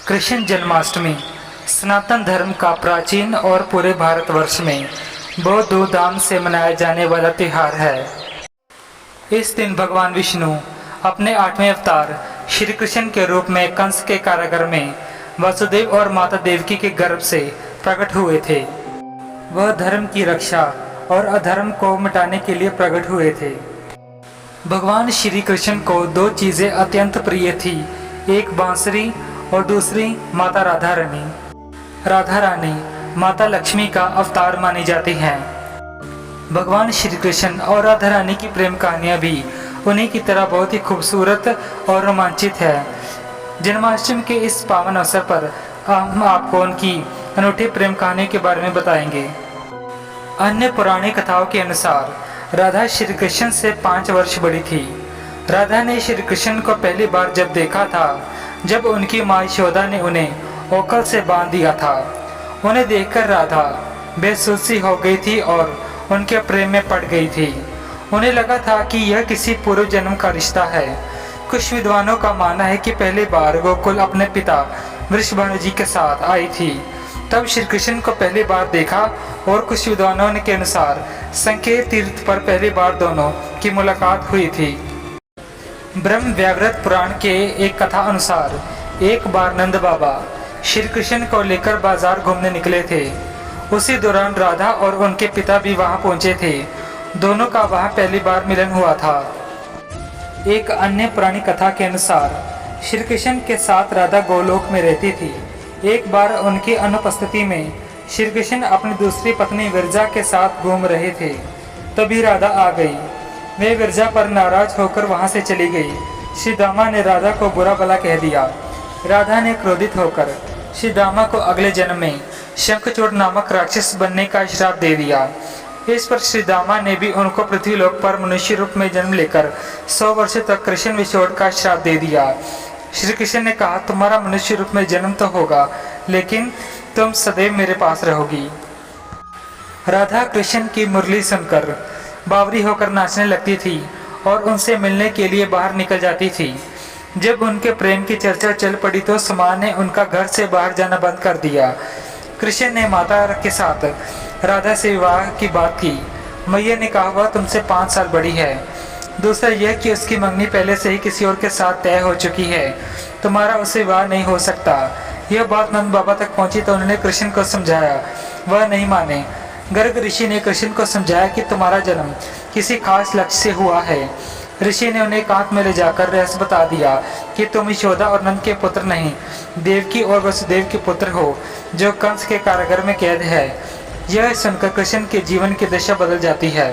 कृष्ण जन्माष्टमी सनातन धर्म का प्राचीन और पूरे भारतवर्ष में बहुत धूमधाम से मनाया जाने वाला त्यौहार है। इस दिन भगवान विष्णु अपने 8वें अवतार श्री कृष्ण के रूप में कंस के कारागार में वसुदेव और माता देवकी के गर्भ से प्रकट हुए थे। वह धर्म की रक्षा और अधर्म को मिटाने के लिए प्रकट हुए थे। भगवान श्री कृष्ण को दो चीजें अत्यंत प्रिय थी, एक बांसुरी और दूसरी माता राधा रानी। राधा रानी माता लक्ष्मी का अवतार मानी जाती हैं। भगवान श्री कृष्ण और राधा रानी की प्रेम कहानियाँ भी उन्हीं की तरह बहुत ही खूबसूरत और रोमांचित है। जन्माष्टमी के इस पावन अवसर पर हम आपको उनकी अनूठी प्रेम कहानी के बारे में बताएंगे। अन्य पुरानी कथाओं के अनुसार राधा श्री कृष्ण से 5 वर्ष बड़ी थी। राधा ने श्री कृष्ण को पहली बार जब देखा था जब उनकी माँ यशोदा ने उन्हें ओखल से बांध दिया था। उन्हें देखकर राधा बेसुध सी हो गई थी और उनके प्रेम में पड़ गई थी। उन्हें लगा था कि यह किसी पूर्व जन्म का रिश्ता है। कुछ विद्वानों का मानना है कि पहली बार गोकुल अपने पिता वृषभानु जी के साथ आई थी, तब श्री कृष्ण को पहली बार देखा। और कुछ विद्वानों के अनुसार संकेत तीर्थ पर पहली बार दोनों की मुलाकात हुई थी। ब्रह्म व्यावृत पुराण के एक कथा अनुसार एक बार नंद बाबा श्री कृष्ण को लेकर बाजार घूमने निकले थे। उसी दौरान राधा और उनके पिता भी वहां पहुंचे थे। दोनों का वहां पहली बार मिलन हुआ था। एक अन्य पुरानी कथा के अनुसार श्री कृष्ण के साथ राधा गोलोक में रहती थी। एक बार उनकी अनुपस्थिति में श्री कृष्ण अपनी दूसरी पत्नी विरजा के साथ घूम रहे थे। तभी राधा आ गई। वे विरजा पर नाराज होकर वहां से चली गई। श्री दामा ने राधा को बुरा भला कह दिया। राधा ने क्रोधित होकर श्री दामा को अगले जन्म में शंखचूड़ नामक राक्षस बनने का श्राप दे दिया। इस पर श्री दामा ने भी उनको पृथ्वीलोक पर मनुष्य रूप में जन्म लेकर 100 वर्ष तक कृष्ण विछोड़ का श्राप दे दिया। श्री कृष्ण ने कहा, तुम्हारा मनुष्य रूप में जन्म तो होगा, लेकिन तुम सदैव मेरे पास रहोगी। राधा कृष्ण की मुरली सुनकर बावरी होकर नाचने लगती थी और उनसे मिलने के लिए बाहर निकल जाती थी। जब उनके प्रेम की चर्चा चल पड़ी तो समाज ने उनका घर से बाहर जाना बंद कर दिया। कृष्ण ने माता के साथ राधा से विवाह की बात की। मैया ने कहा, वह तुमसे 5 साल बड़ी है। दूसरा यह कि उसकी मंगनी पहले से ही किसी और के साथ तय हो चुकी है, तुम्हारा उससे विवाह नहीं हो सकता। यह बात नंद बाबा तक पहुंची तो उन्होंने कृष्ण को समझाया, वह नहीं माने। गर्ग ऋषि ने कृष्ण को समझाया कि तुम्हारा जन्म किसी खास लक्ष्य से हुआ है। ऋषि ने उन्हें एकांत में ले जाकर रहस्य बता दिया कि तुम यशोदा और नंद के पुत्र नहीं, देवकी और वसुदेव के पुत्र हो, जो कंस के कारागार में कैद है। यह सुनकर कृष्ण के जीवन की दिशा बदल जाती है।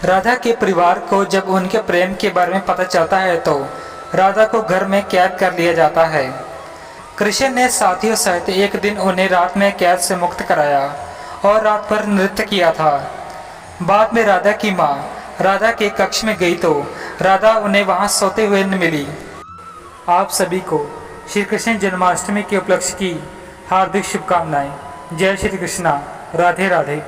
राधा के परिवार को जब उनके प्रेम के बारे में पता चलता है तो राधा को घर में कैद कर लिया जाता है। कृष्ण ने साथियों सहित एक दिन उन्हें रात में कैद से मुक्त कराया और रात भर नृत्य किया था। बाद में राधा की माँ राधा के कक्ष में गई तो राधा उन्हें वहां सोते हुए मिली। आप सभी को श्री कृष्ण जन्माष्टमी के उपलक्ष्य की हार्दिक शुभकामनाएं। जय श्री कृष्णा। राधे राधे।